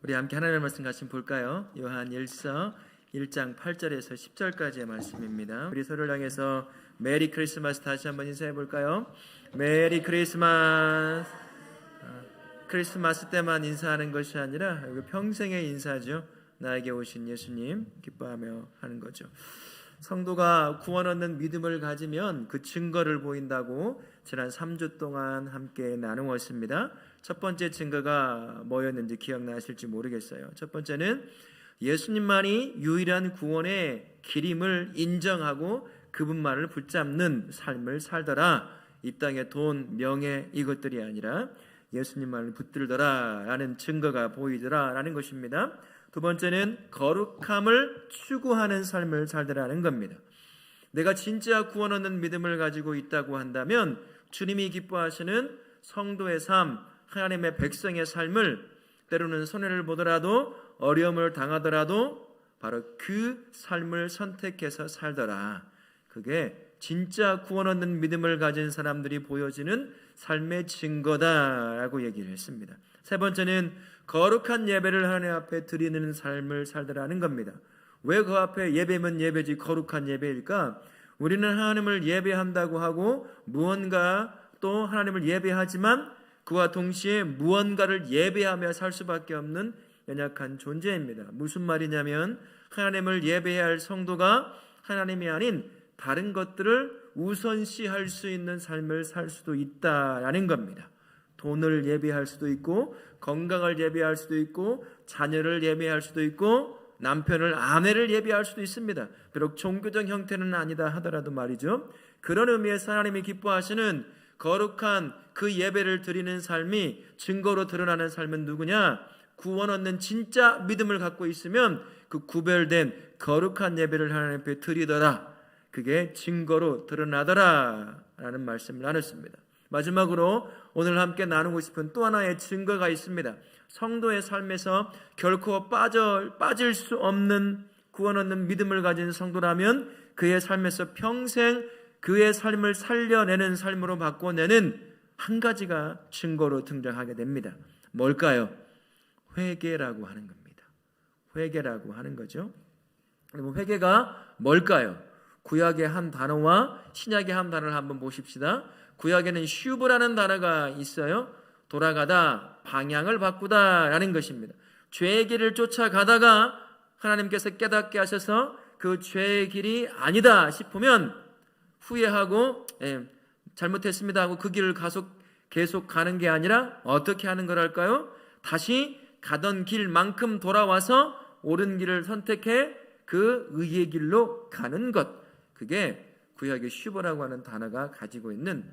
우리 함께 하나님의 말씀 같이 볼까요? 요한 1서 1장 8절에서 10절까지의 말씀입니다. 우리 서로를 향해서 메리 크리스마스 다시 한번 인사해 볼까요? 메리 크리스마스. 크리스마스 때만 인사하는 것이 아니라 평생의 인사죠. 나에게 오신 예수님 기뻐하며 하는 거죠. 성도가 구원 얻는 믿음을 가지면 그 증거를 보인다고 지난 3주 동안 함께 나누었습니다. 첫 번째 증거가 뭐였는지 기억나실지 모르겠어요. 첫 번째는 예수님만이 유일한 구원의 길임을 인정하고 그분만을 붙잡는 삶을 살더라. 이 땅의 돈, 명예 이것들이 아니라 예수님만을 붙들더라 라는 증거가 보이더라 라는 것입니다. 두 번째는 거룩함을 추구하는 삶을 살더라는 겁니다. 내가 진짜 구원 얻는 믿음을 가지고 있다고 한다면 주님이 기뻐하시는 성도의 삶, 하나님의 백성의 삶을 때로는 손해를 보더라도 어려움을 당하더라도 바로 그 삶을 선택해서 살더라. 그게 진짜 구원 얻는 믿음을 가진 사람들이 보여지는 삶의 증거다라고 얘기를 했습니다. 세 번째는 거룩한 예배를 하나님 앞에 드리는 삶을 살더라는 겁니다. 왜 그 앞에 예배면 예배지 거룩한 예배일까? 우리는 하나님을 예배한다고 하고 무언가 또 하나님을 예배하지만 그와 동시에 무언가를 예배하며 살 수밖에 없는 연약한 존재입니다. 무슨 말이냐면 하나님을 예배해야 할 성도가 하나님이 아닌 다른 것들을 우선시할 수 있는 삶을 살 수도 있다라는 겁니다. 돈을 예배할 수도 있고 건강을 예배할 수도 있고 자녀를 예배할 수도 있고 남편을 아내를 예배할 수도 있습니다. 비록 종교적 형태는 아니다 하더라도 말이죠. 그런 의미에서 하나님이 기뻐하시는 거룩한 그 예배를 드리는 삶이 증거로 드러나는 삶은 누구냐? 구원 얻는 진짜 믿음을 갖고 있으면 그 구별된 거룩한 예배를 하나님 앞에 드리더라. 그게 증거로 드러나더라 라는 말씀을 나눴습니다. 마지막으로 오늘 함께 나누고 싶은 또 하나의 증거가 있습니다. 성도의 삶에서 결코 빠질 수 없는 구원 얻는 믿음을 가진 성도라면 그의 삶에서 평생 그의 삶을 살려내는 삶으로 바꿔내는 한 가지가 증거로 등장하게 됩니다. 뭘까요? 회개라고 하는 겁니다. 회개라고 하는 거죠. 그럼 회개가 뭘까요? 구약의 한 단어와 신약의 한 단어를 한번 보십시다. 구약에는 슈브라는 단어가 있어요. 돌아가다, 방향을 바꾸다 라는 것입니다. 죄의 길을 쫓아가다가 하나님께서 깨닫게 하셔서 그 죄의 길이 아니다 싶으면 후회하고 잘못했습니다 하고 그 길을 계속 가는 게 아니라 어떻게 하는 거랄까요? 다시 가던 길만큼 돌아와서 옳은 길을 선택해 그 의의 길로 가는 것. 그게 구약의 슈버라고 하는 단어가 가지고 있는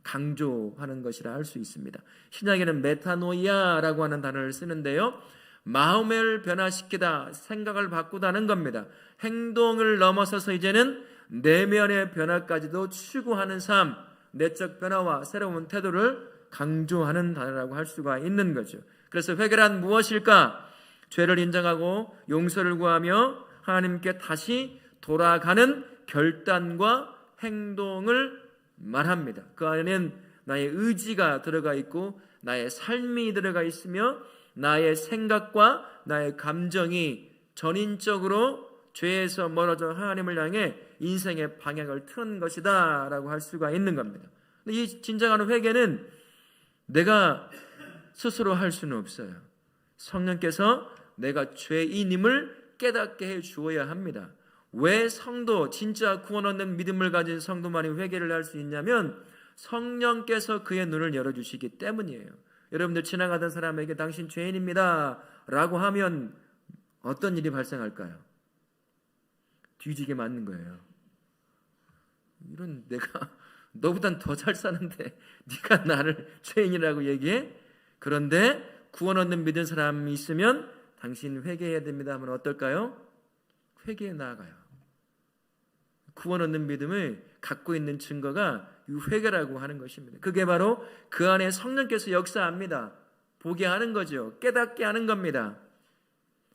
강조하는 것이라 할 수 있습니다. 신약에는 메타노이아라고 하는 단어를 쓰는데요. 마음을 변화시키다, 생각을 바꾸다는 겁니다. 행동을 넘어서서 이제는 내면의 변화까지도 추구하는 삶, 내적 변화와 새로운 태도를 강조하는 단어라고 할 수가 있는 거죠. 그래서 회개란 무엇일까? 죄를 인정하고 용서를 구하며 하나님께 다시 돌아가는 결단과 행동을 말합니다. 그 안에는 나의 의지가 들어가 있고 나의 삶이 들어가 있으며 나의 생각과 나의 감정이 전인적으로 죄에서 멀어져 하나님을 향해 인생의 방향을 트는 것이다 라고 할 수가 있는 겁니다. 이 진정한 회개는 내가 스스로 할 수는 없어요. 성령께서 내가 죄인임을 깨닫게 해 주어야 합니다. 왜 성도, 진짜 구원 얻는 믿음을 가진 성도만이 회개를 할 수 있냐면 성령께서 그의 눈을 열어주시기 때문이에요. 여러분들 지나가던 사람에게 당신 죄인입니다 라고 하면 어떤 일이 발생할까요? 뒤지게 맞는 거예요. 이런 내가 너보단 더 잘 사는데 네가 나를 죄인이라고 얘기해? 그런데 구원 얻는 믿은 사람이 있으면 당신 회개해야 됩니다 하면 어떨까요? 회개에 나아가요. 구원 얻는 믿음을 갖고 있는 증거가 이 회개라고 하는 것입니다. 그게 바로 그 안에 성령께서 역사합니다. 보게 하는 거죠. 깨닫게 하는 겁니다.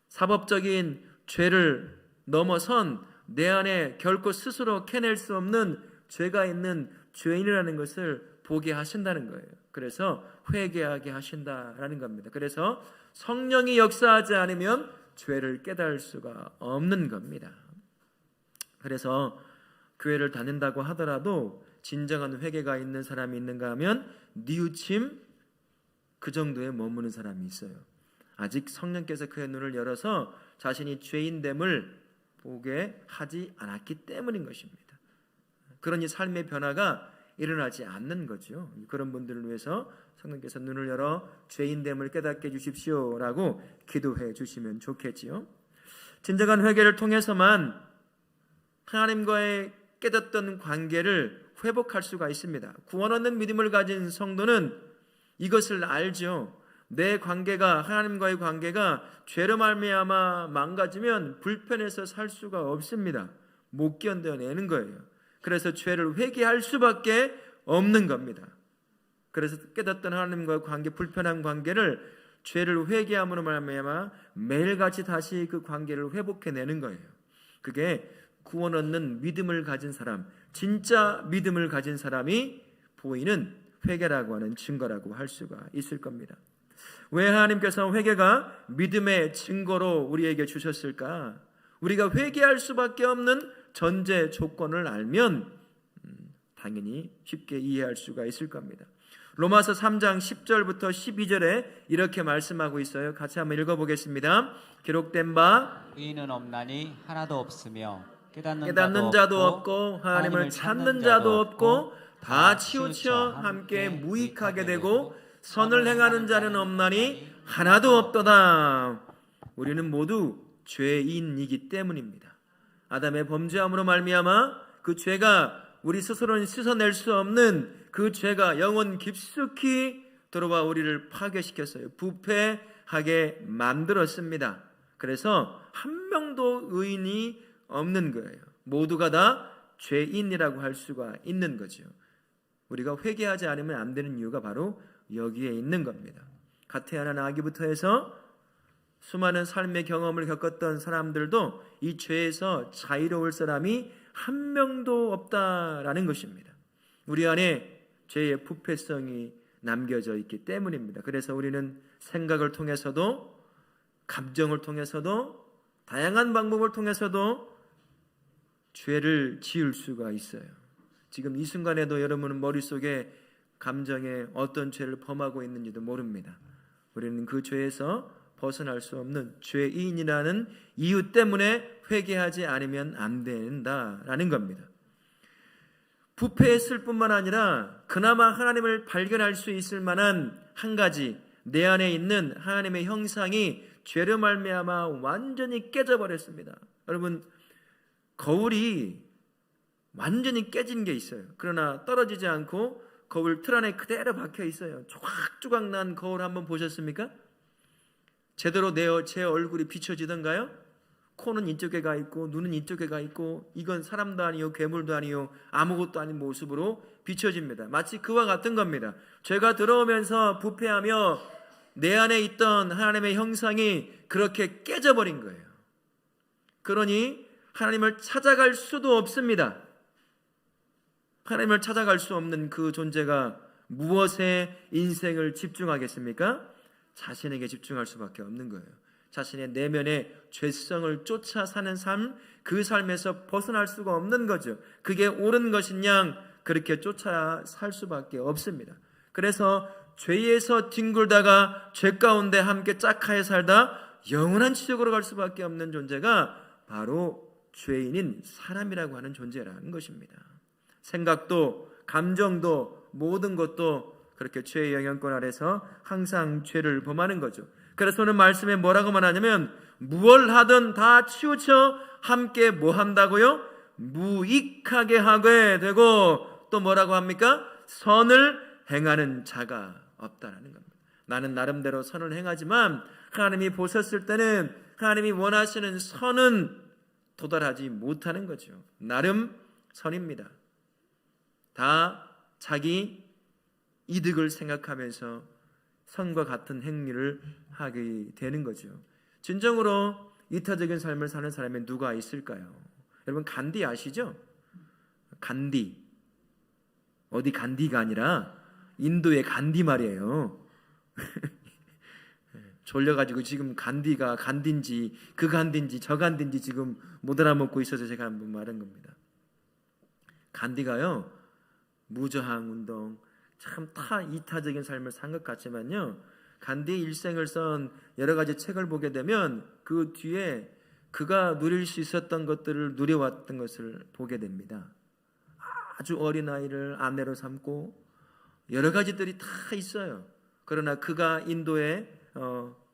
사법적인 죄를 넘어선 내 안에 결코 스스로 캐낼 수 없는 죄가 있는 죄인이라는 것을 보게 하신다는 거예요. 그래서 회개하게 하신다라는 겁니다. 그래서 성령이 역사하지 않으면 죄를 깨달을 수가 없는 겁니다. 그래서 교회를 다닌다고 하더라도 진정한 회개가 있는 사람이 있는가 하면 뉘우침 그 정도에 머무는 사람이 있어요. 아직 성령께서 그의 눈을 열어서 자신이 죄인됨을 보게 하지 않았기 때문인 것입니다. 그러니 삶의 변화가 일어나지 않는 거죠. 그런 분들을 위해서 성령께서 눈을 열어 죄인됨을 깨닫게 해주십시오라고 기도해 주시면 좋겠지요. 진정한 회개를 통해서만 하나님과의 깨닫던 관계를 회복할 수가 있습니다. 구원 얻는 믿음을 가진 성도는 이것을 알죠. 내 관계가, 하나님과의 관계가 죄로 말미암아 망가지면 불편해서 살 수가 없습니다. 못 견뎌내는 거예요. 그래서 죄를 회개할 수밖에 없는 겁니다. 그래서 깨닫던 하나님과의 관계, 불편한 관계를 죄를 회개함으로 말미암아 매일같이 다시 그 관계를 회복해내는 거예요. 그게 구원 얻는 믿음을 가진 사람, 진짜 믿음을 가진 사람이 보이는 회개라고 하는 증거라고 할 수가 있을 겁니다. 왜 하나님께서 회개가 믿음의 증거로 우리에게 주셨을까? 우리가 회개할 수밖에 없는 전제 조건을 알면 당연히 쉽게 이해할 수가 있을 겁니다. 로마서 3장 10절부터 12절에 이렇게 말씀하고 있어요. 같이 한번 읽어보겠습니다. 기록된 바 의인은 없나니 하나도 없으며 깨닫는 자도 없고 하나님을 찾는 자도 없고 다 치우쳐 함께 무익하게 되고 선을 행하는 자는 없나니 하나도 없도다. 우리는 모두 죄인이기 때문입니다. 아담의 범죄함으로 말미암아 그 죄가 우리 스스로는 씻어낼 수 없는 그 죄가 영혼 깊숙이 들어와 우리를 파괴시켰어요. 부패하게 만들었습니다. 그래서 한 명도 의인이 없는 거예요. 모두가 다 죄인이라고 할 수가 있는 거죠. 우리가 회개하지 않으면 안 되는 이유가 바로 여기에 있는 겁니다. 갓 태어난 아기부터 해서 수많은 삶의 경험을 겪었던 사람들도 이 죄에서 자유로울 사람이 한 명도 없다라는 것입니다. 우리 안에 죄의 부패성이 남겨져 있기 때문입니다. 그래서 우리는 생각을 통해서도 감정을 통해서도 다양한 방법을 통해서도 죄를 지을 수가 있어요. 지금 이 순간에도 여러분은 머릿속에 감정에 어떤 죄를 범하고 있는지도 모릅니다. 우리는 그 죄에서 벗어날 수 없는 죄인이라는 이유 때문에 회개하지 않으면 안 된다라는 겁니다. 부패했을 뿐만 아니라 그나마 하나님을 발견할 수 있을 만한 한 가지, 내 안에 있는 하나님의 형상이 죄로 말미암아 완전히 깨져버렸습니다. 여러분, 거울이 완전히 깨진 게 있어요. 그러나 떨어지지 않고 거울 틀 안에 그대로 박혀 있어요. 조각조각 난 거울 한번 보셨습니까? 제대로 제 얼굴이 비춰지던가요? 코는 이쪽에 가 있고 눈은 이쪽에 가 있고 이건 사람도 아니요 괴물도 아니요 아무것도 아닌 모습으로 비춰집니다. 마치 그와 같은 겁니다. 죄가 들어오면서 부패하며 내 안에 있던 하나님의 형상이 그렇게 깨져버린 거예요. 그러니 하나님을 찾아갈 수도 없습니다. 하나님을 찾아갈 수 없는 그 존재가 무엇에 인생을 집중하겠습니까? 자신에게 집중할 수밖에 없는 거예요. 자신의 내면의 죄성을 쫓아 사는 삶, 그 삶에서 벗어날 수가 없는 거죠. 그게 옳은 것이냐 그렇게 쫓아 살 수밖에 없습니다. 그래서 죄에서 뒹굴다가 죄 가운데 함께 짝하에 살다 영원한 지옥으로 갈 수밖에 없는 존재가 바로 죄인인 사람이라고 하는 존재라는 것입니다. 생각도 감정도 모든 것도 그렇게 죄의 영향권 아래서 항상 죄를 범하는 거죠. 그래서 오늘 말씀에 뭐라고 말하냐면 무얼 하든 다 치우쳐 함께 뭐 한다고요? 무익하게 하게 되고 또 뭐라고 합니까? 선을 행하는 자가 없다라는 겁니다. 나는 나름대로 선을 행하지만 하나님이 보셨을 때는 하나님이 원하시는 선은 도달하지 못하는 거죠. 나름 선입니다. 다 자기 이득을 생각하면서 선과 같은 행위를 하게 되는 거죠. 진정으로 이타적인 삶을 사는 사람이 누가 있을까요? 여러분 간디 아시죠? 간디. 어디 간디가 아니라 인도의 간디 말이에요. 졸려가지고 지금 간디가 간디인지 그 간디인지 저 간디인지 지금 못 알아먹고 있어서 제가 한번 말한 겁니다. 간디가요 무저항 운동 참 이타적인 삶을 산 것 같지만요, 간디의 일생을 쓴 여러 가지 책을 보게 되면 그 뒤에 그가 누릴 수 있었던 것들을 누려왔던 것을 보게 됩니다. 아주 어린아이를 아내로 삼고 여러 가지들이 다 있어요. 그러나 그가 인도의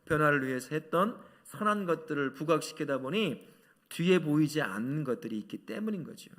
변화를 위해서 했던 선한 것들을 부각시키다 보니 뒤에 보이지 않는 것들이 있기 때문인 거죠.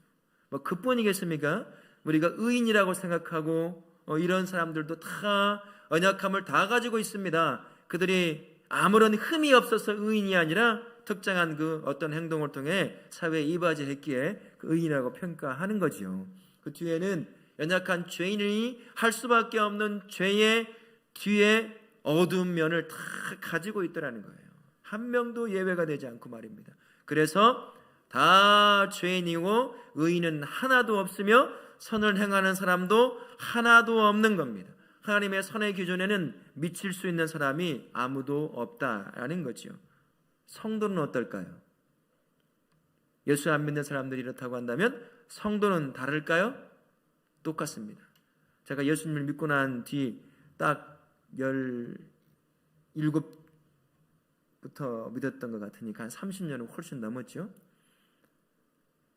뭐 그뿐이겠습니까? 우리가 의인이라고 생각하고 이런 사람들도 다 언약함을 다 가지고 있습니다. 그들이 아무런 흠이 없어서 의인이 아니라 특정한 그 어떤 행동을 통해 사회에 이바지했기에 그 의인이라고 평가하는 거지요. 그 뒤에는 연약한 죄인이 할 수밖에 없는 죄의 뒤에 어두운 면을 다 가지고 있더라는 거예요. 한 명도 예외가 되지 않고 말입니다. 그래서 다 죄인이고 의인은 하나도 없으며 선을 행하는 사람도 하나도 없는 겁니다. 하나님의 선의 기준에는 미칠 수 있는 사람이 아무도 없다라는 거죠. 성도는 어떨까요? 예수 안 믿는 사람들이 이렇다고 한다면 성도는 다를까요? 똑같습니다. 제가 예수님을 믿고 난 뒤 딱 17부터 믿었던 것 같으니까 한 30년은 훨씬 넘었죠.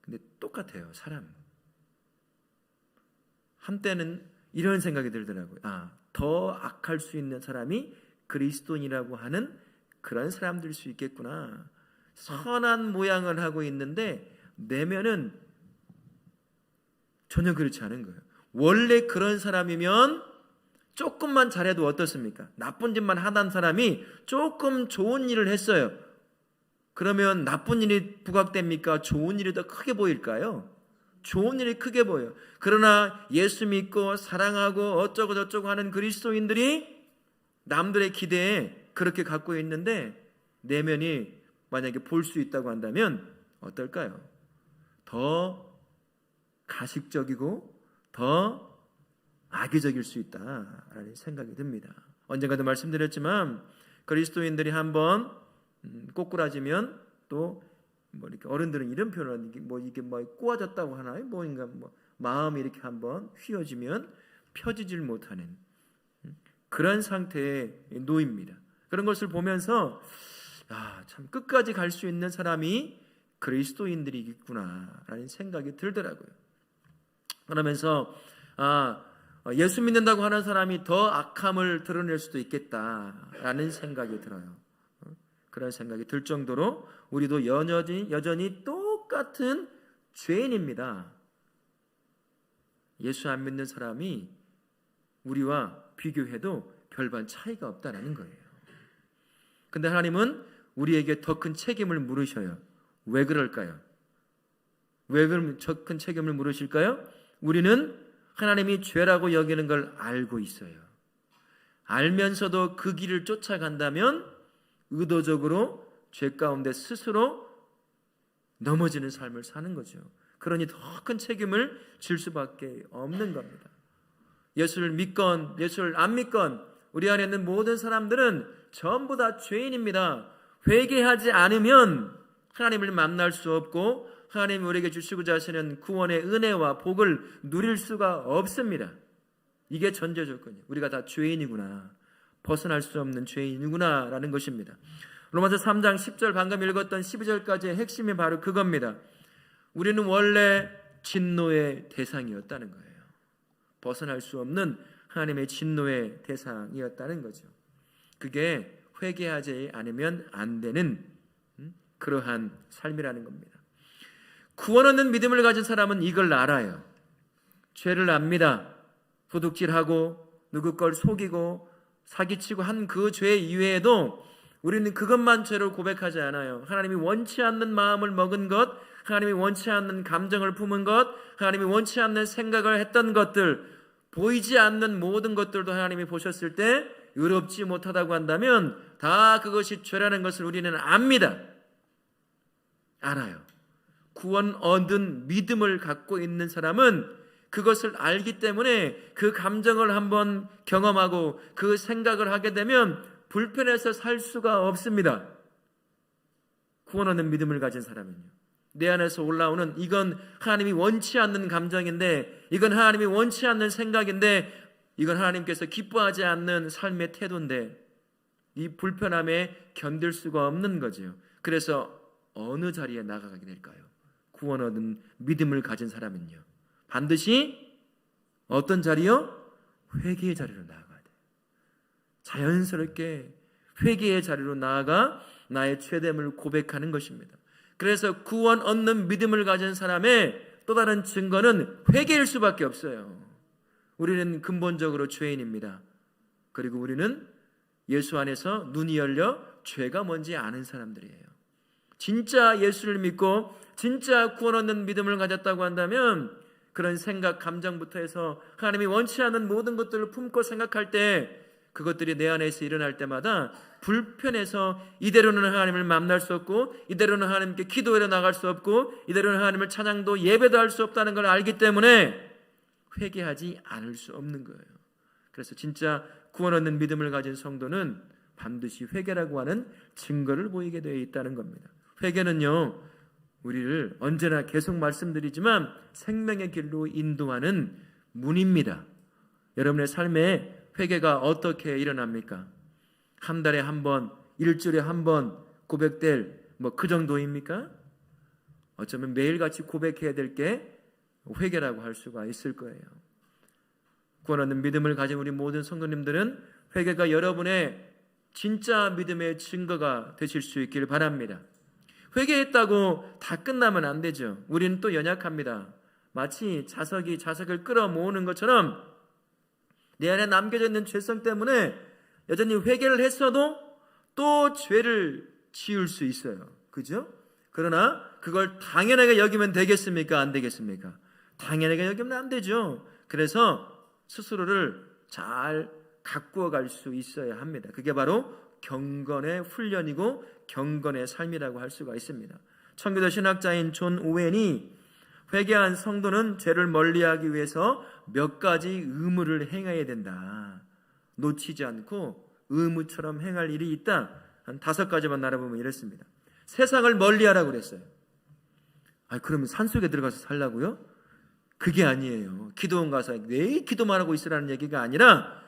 근데 똑같아요. 사람. 한때는 이런 생각이 들더라고요. 더 악할 수 있는 사람이 그리스도인이라고 하는 그런 사람들일 수 있겠구나. 선한 모양을 하고 있는데 내면은 전혀 그렇지 않은 거예요. 원래 그런 사람이면 조금만 잘해도 어떻습니까? 나쁜 짓만 하던 사람이 조금 좋은 일을 했어요. 그러면 나쁜 일이 부각됩니까? 좋은 일이 더 크게 보일까요? 좋은 일이 크게 보여요. 그러나 예수 믿고 사랑하고 어쩌고 저쩌고 하는 그리스도인들이 남들의 기대에 그렇게 갖고 있는데 내면이 만약에 볼 수 있다고 한다면 어떨까요? 더 가식적이고 더 악의적일 수 있다라는 생각이 듭니다. 언젠가도 말씀드렸지만 그리스도인들이 한번 꼬꾸라지면 또 이렇게 어른들은 이런 표현을 이게 꼬아졌다고 하나요? 마음이 이렇게 한번 휘어지면 펴지질 못하는 그런 상태에 놓입니다. 그런 것을 보면서 참 끝까지 갈 수 있는 사람이 그리스도인들이겠구나라는 생각이 들더라고요. 그러면서 예수 믿는다고 하는 사람이 더 악함을 드러낼 수도 있겠다라는 생각이 들어요. 그런 생각이 들 정도로 우리도 여전히 똑같은 죄인입니다. 예수 안 믿는 사람이 우리와 비교해도 별반 차이가 없다는 거예요. 근데 하나님은 우리에게 더 큰 책임을 물으셔요. 왜 그럴까요? 왜 더 큰 책임을 물으실까요? 우리는 하나님이 죄라고 여기는 걸 알고 있어요. 알면서도 그 길을 쫓아간다면 의도적으로 죄 가운데 스스로 넘어지는 삶을 사는 거죠. 그러니 더 큰 책임을 질 수밖에 없는 겁니다. 예수를 믿건 예수를 안 믿건 우리 안에 있는 모든 사람들은 전부 다 죄인입니다. 회개하지 않으면 하나님을 만날 수 없고 하나님이 우리에게 주시고자 하시는 구원의 은혜와 복을 누릴 수가 없습니다. 이게 전제 조건이에요. 우리가 다 죄인이구나, 벗어날 수 없는 죄인이구나 라는 것입니다. 로마서 3장 10절 방금 읽었던 12절까지의 핵심이 바로 그겁니다. 우리는 원래 진노의 대상이었다는 거예요. 벗어날 수 없는 하나님의 진노의 대상이었다는 거죠. 그게 회개하지 않으면 안 되는 그러한 삶이라는 겁니다. 구원 얻는 믿음을 가진 사람은 이걸 알아요. 죄를 압니다. 도둑질하고 누구 걸 속이고 사기치고 한 그 죄 이외에도 우리는 그것만 죄로 고백하지 않아요. 하나님이 원치 않는 마음을 먹은 것, 하나님이 원치 않는 감정을 품은 것, 하나님이 원치 않는 생각을 했던 것들, 보이지 않는 모든 것들도 하나님이 보셨을 때 의롭지 못하다고 한다면 다 그것이 죄라는 것을 우리는 압니다. 알아요. 구원 얻은 믿음을 갖고 있는 사람은 그것을 알기 때문에 그 감정을 한번 경험하고 그 생각을 하게 되면 불편해서 살 수가 없습니다. 구원 얻는 믿음을 가진 사람은요. 내 안에서 올라오는 이건 하나님이 원치 않는 감정인데, 이건 하나님이 원치 않는 생각인데, 이건 하나님께서 기뻐하지 않는 삶의 태도인데, 이 불편함에 견딜 수가 없는 거죠. 그래서 어느 자리에 나가게 될까요? 구원 얻은 믿음을 가진 사람은요, 반드시 어떤 자리요? 회개의 자리로 나아가야 돼요. 자연스럽게 회개의 자리로 나아가 나의 죄됨을 고백하는 것입니다. 그래서 구원 얻는 믿음을 가진 사람의 또 다른 증거는 회개일 수밖에 없어요. 우리는 근본적으로 죄인입니다. 그리고 우리는 예수 안에서 눈이 열려 죄가 뭔지 아는 사람들이에요. 진짜 예수를 믿고 진짜 구원 얻는 믿음을 가졌다고 한다면 그런 생각, 감정부터 해서 하나님이 원치 않는 모든 것들을 품고 생각할 때 그것들이 내 안에서 일어날 때마다 불편해서 이대로는 하나님을 만날 수 없고, 이대로는 하나님께 기도하러 나갈 수 없고, 이대로는 하나님을 찬양도 예배도 할 수 없다는 걸 알기 때문에 회개하지 않을 수 없는 거예요. 그래서 진짜 구원 얻는 믿음을 가진 성도는 반드시 회개라고 하는 증거를 보이게 되어 있다는 겁니다. 회개는요, 우리를 언제나 계속 말씀드리지만 생명의 길로 인도하는 문입니다. 여러분의 삶에 회개가 어떻게 일어납니까? 한 달에 한 번, 일주일에 한 번 고백될 그 정도입니까? 어쩌면 매일같이 고백해야 될 게 회개라고 할 수가 있을 거예요. 구원 얻는 믿음을 가진 우리 모든 성도님들은 회개가 여러분의 진짜 믿음의 증거가 되실 수 있기를 바랍니다. 회개했다고 다 끝나면 안 되죠. 우리는 또 연약합니다. 마치 자석이 자석을 끌어모으는 것처럼 내 안에 남겨져 있는 죄성 때문에 여전히 회개를 했어도 또 죄를 지을 수 있어요. 그죠? 그러나 그걸 당연하게 여기면 되겠습니까? 안 되겠습니까? 당연하게 여기면 안 되죠. 그래서 스스로를 잘 가꾸어 갈 수 있어야 합니다. 그게 바로 경건의 훈련이고 경건의 삶이라고 할 수가 있습니다. 청교도 신학자인 존 오웬이 회개한 성도는 죄를 멀리하기 위해서 몇 가지 의무를 행해야 된다. 놓치지 않고 의무처럼 행할 일이 있다. 한 5가지만 알아보면 이렇습니다. 세상을 멀리하라고 그랬어요. 그러면 산속에 들어가서 살라고요? 그게 아니에요. 기도원 가서 매일 기도만 하고 있으라는 얘기가 아니라,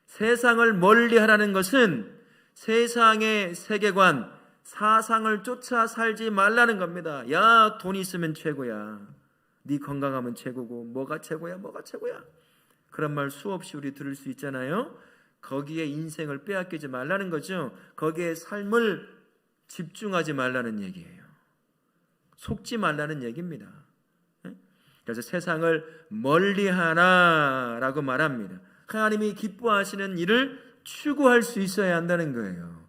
세상을 멀리하라는 것은 세상의 세계관, 사상을 쫓아 살지 말라는 겁니다. 야, 돈 있으면 최고야. 네 건강하면 최고고, 뭐가 최고야, 뭐가 최고야. 그런 말 수없이 우리 들을 수 있잖아요. 거기에 인생을 빼앗기지 말라는 거죠. 거기에 삶을 집중하지 말라는 얘기예요. 속지 말라는 얘기입니다. 그래서 세상을 멀리하라라고 말합니다. 하나님이 기뻐하시는 일을 추구할 수 있어야 한다는 거예요.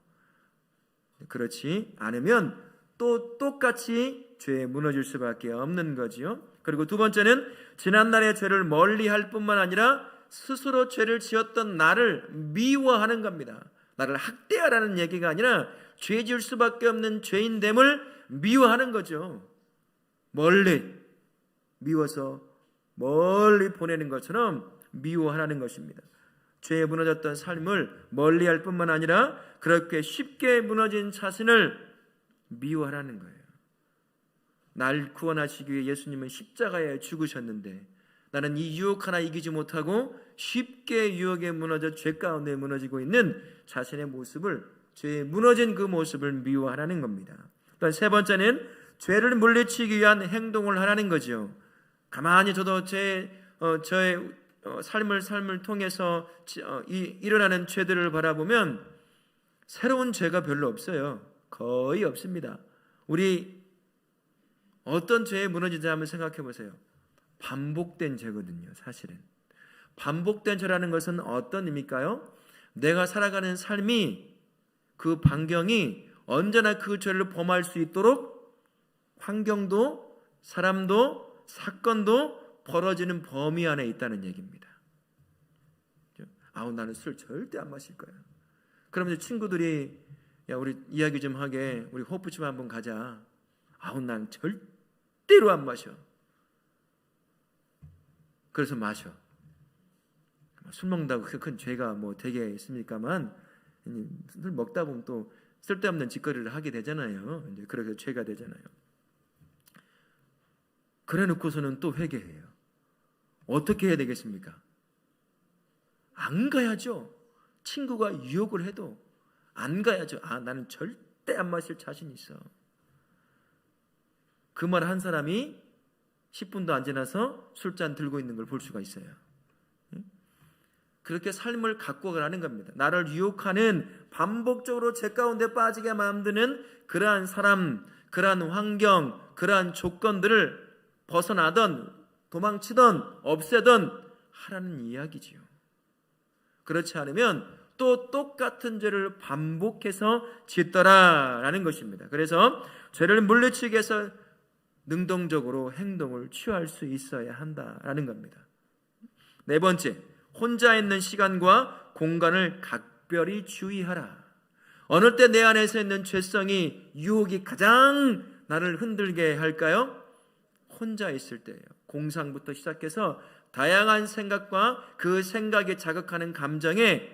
그렇지 않으면 또 똑같이 죄에 무너질 수밖에 없는 거지요. 그리고 두 번째는 지난날의 죄를 멀리할 뿐만 아니라 스스로 죄를 지었던 나를 미워하는 겁니다. 나를 학대하라는 얘기가 아니라 죄 지을 수밖에 없는 죄인됨을 미워하는 거죠. 멀리 미워서 멀리 보내는 것처럼 미워하라는 것입니다. 죄에 무너졌던 삶을 멀리할 뿐만 아니라 그렇게 쉽게 무너진 자신을 미워하라는 거예요. 날 구원하시기 위해 예수님은 십자가에 죽으셨는데 나는 이 유혹 하나 이기지 못하고 쉽게 유혹에 무너져 죄 가운데 무너지고 있는 자신의 모습을, 죄에 무너진 그 모습을 미워하라는 겁니다. 또 세 번째는 죄를 물리치기 위한 행동을 하라는 거죠. 가만히 저도 저의 삶을 통해서 일어나는 죄들을 바라보면 새로운 죄가 별로 없어요. 거의 없습니다. 우리 어떤 죄에 무너지지 한번 생각해 보세요. 반복된 죄거든요. 사실은 반복된 죄라는 것은 어떤 의미일까요? 내가 살아가는 삶이, 그 반경이 언제나 그 죄를 범할 수 있도록 환경도 사람도 사건도 벌어지는 범위 안에 있다는 얘기입니다. 나는 술 절대 안 마실 거야. 그러면 친구들이 야, 우리 이야기 좀 하게, 우리 호프집 한번 가자. 난 절대로 안 마셔. 그래서 마셔. 술 먹는다고 그 큰 죄가 되게 있습니까만, 술 먹다 보면 또 쓸데없는 짓거리를 하게 되잖아요. 이제 그렇게 죄가 되잖아요. 그래 놓고서는 또 회개해요. 어떻게 해야 되겠습니까? 안 가야죠. 친구가 유혹을 해도 안 가야죠. 나는 절대 안 마실 자신 있어. 그 말 한 사람이 10분도 안 지나서 술잔 들고 있는 걸 볼 수가 있어요. 그렇게 삶을 갖고 가라는 겁니다. 나를 유혹하는, 반복적으로 죄 가운데 빠지게 만드는 그러한 사람, 그러한 환경, 그러한 조건들을 벗어나던 도망치던 없애던 하라는 이야기지요. 그렇지 않으면 또 똑같은 죄를 반복해서 짓더라라는 것입니다. 그래서 죄를 물리치기 위해서 능동적으로 행동을 취할 수 있어야 한다라는 겁니다. 네 번째, 혼자 있는 시간과 공간을 각별히 주의하라. 어느 때 내 안에서 있는 죄성이, 유혹이 가장 나를 흔들게 할까요? 혼자 있을 때예요. 공상부터 시작해서 다양한 생각과 그 생각이 자극하는 감정에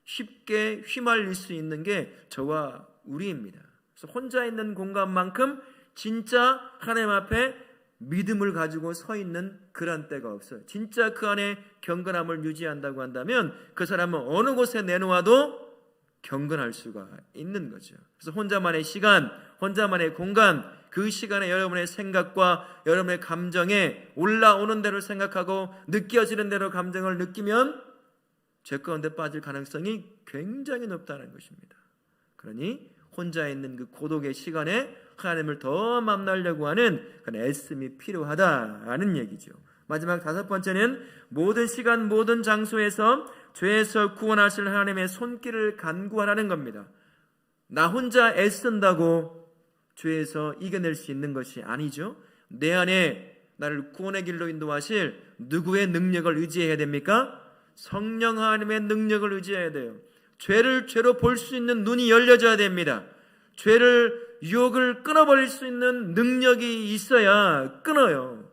쉽게 휘말릴 수 있는 게 저와 우리입니다. 그래서 혼자 있는 공간만큼 진짜 하나님 앞에 믿음을 가지고 서 있는 그런 때가 없어요. 진짜 그 안에 경건함을 유지한다고 한다면 그 사람은 어느 곳에 내놓아도 경건할 수가 있는 거죠. 그래서 혼자만의 시간, 혼자만의 공간, 그 시간에 여러분의 생각과 여러분의 감정에 올라오는 대로 생각하고 느껴지는 대로 감정을 느끼면 죄 가운데 빠질 가능성이 굉장히 높다는 것입니다. 그러니 혼자 있는 그 고독의 시간에 하나님을 더 만나려고 하는 그런 애씀이 필요하다는 얘기죠. 마지막 다섯 번째는 모든 시간 모든 장소에서 죄에서 구원하실 하나님의 손길을 간구하라는 겁니다. 나 혼자 애쓴다고 죄에서 이겨낼 수 있는 것이 아니죠. 내 안에 나를 구원의 길로 인도하실 누구의 능력을 의지해야 됩니까? 성령 하나님의 능력을 의지해야 돼요. 죄를 죄로 볼 수 있는 눈이 열려져야 됩니다. 죄를, 유혹을 끊어버릴 수 있는 능력이 있어야 끊어요.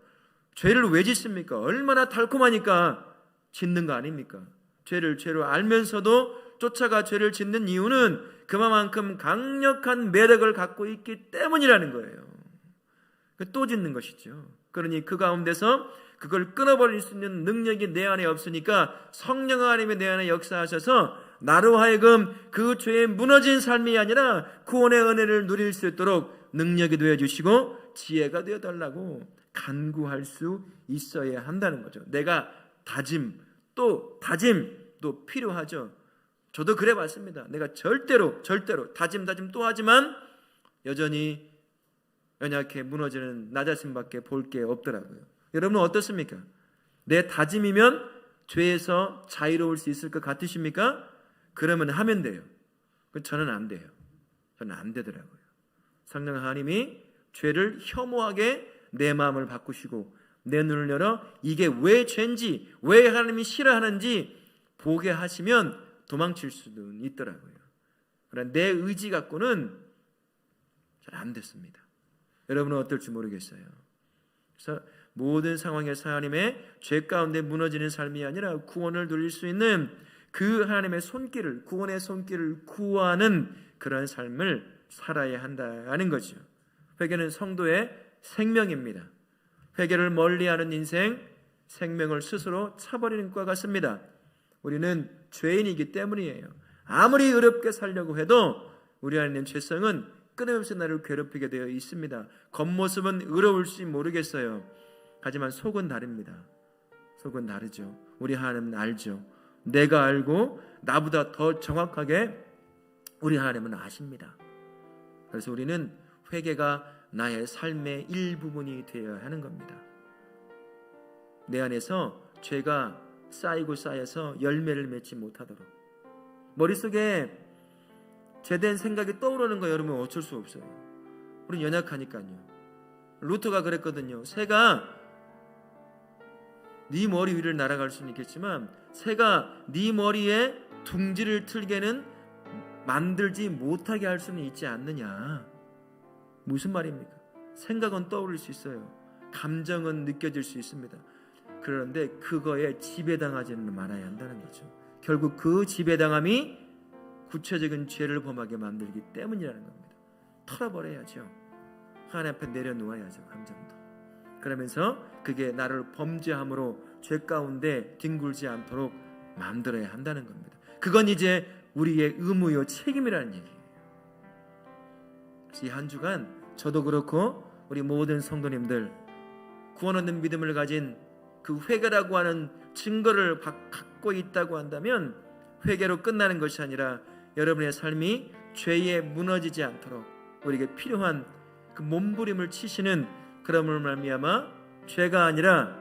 죄를 왜 짓습니까? 얼마나 달콤하니까 짓는 거 아닙니까? 죄를 죄로 알면서도 쫓아가 죄를 짓는 이유는 그만큼 강력한 매력을 갖고 있기 때문이라는 거예요. 또 짓는 것이죠. 그러니 그 가운데서 그걸 끊어버릴 수 있는 능력이 내 안에 없으니까 성령 하나님이 내 안에 역사하셔서 나로 하여금 그 죄에 무너진 삶이 아니라 구원의 은혜를 누릴 수 있도록 능력이 되어주시고 지혜가 되어달라고 간구할 수 있어야 한다는 거죠. 내가 다짐도 필요하죠. 저도 그래 봤습니다. 내가 절대로 다짐 또 하지만 여전히 연약해 무너지는 나 자신밖에 볼 게 없더라고요. 여러분은 어떻습니까? 내 다짐이면 죄에서 자유로울 수 있을 것 같으십니까? 그러면 하면 돼요. 저는 안 돼요. 저는 안 되더라고요. 성령 하나님이 죄를 혐오하게 내 마음을 바꾸시고 내 눈을 열어 이게 왜 죄인지, 왜 하나님이 싫어하는지 보게 하시면 도망칠 수도 있더라고요. 그러나 내 의지 갖고는 잘 안 됐습니다. 여러분은 어떨지 모르겠어요. 그래서 모든 상황에서 하나님의 죄 가운데 무너지는 삶이 아니라 구원을 누릴 수 있는 그 하나님의 손길을, 구원의 손길을 구하는 그런 삶을 살아야 한다는 거죠. 회개는 성도의 생명입니다. 회개를 멀리하는 인생, 생명을 스스로 차버리는 것과 같습니다. 우리는 죄인이기 때문이에요. 아무리 의롭게 살려고 해도 우리 안에 있는 죄성은 끊임없이 나를 괴롭히게 되어 있습니다. 겉모습은 의로울지 모르겠어요. 하지만 속은 다릅니다. 속은 다르죠. 우리 하나님은 알죠. 내가 알고 나보다 더 정확하게 우리 하나님은 아십니다. 그래서 우리는 회개가 나의 삶의 일부분이 되어야 하는 겁니다. 내 안에서 죄가 쌓이고 쌓여서 열매를 맺지 못하도록, 머릿속에 제된 생각이 떠오르는 거 여러분 어쩔 수 없어요. 우린 연약하니까요. 루터가 그랬거든요. 새가 네 머리 위를 날아갈 수는 있겠지만 새가 네 머리에 둥지를 틀게는 만들지 못하게 할 수는 있지 않느냐. 무슨 말입니까? 생각은 떠오를 수 있어요. 감정은 느껴질 수 있습니다. 그런데 그거에 지배당하지는 말아야 한다는 거죠. 결국 그 지배당함이 구체적인 죄를 범하게 만들기 때문이라는 겁니다. 털어버려야죠. 하나님 앞에 내려놓아야죠. 감정도. 그러면서 그게 나를 범죄함으로 죄 가운데 뒹굴지 않도록 만들어야 한다는 겁니다. 그건 이제 우리의 의무요 책임이라는 얘기예요. 이 한 주간 저도 그렇고 우리 모든 성도님들 구원 얻는 믿음을 가진 그 회개라고 하는 증거를 갖고 있다고 한다면 회개로 끝나는 것이 아니라 여러분의 삶이 죄에 무너지지 않도록 우리에게 필요한 그 몸부림을 치시는 그럼을 말미암아 죄가 아니라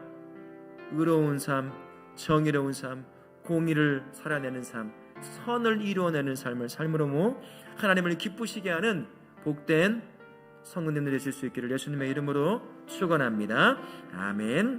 의로운 삶, 정의로운 삶, 공의를 살아내는 삶, 선을 이루어내는 삶을 삶으로 하나님을 기쁘시게 하는 복된 성도님들 되실 수 있기를 예수님의 이름으로 축원합니다. 아멘.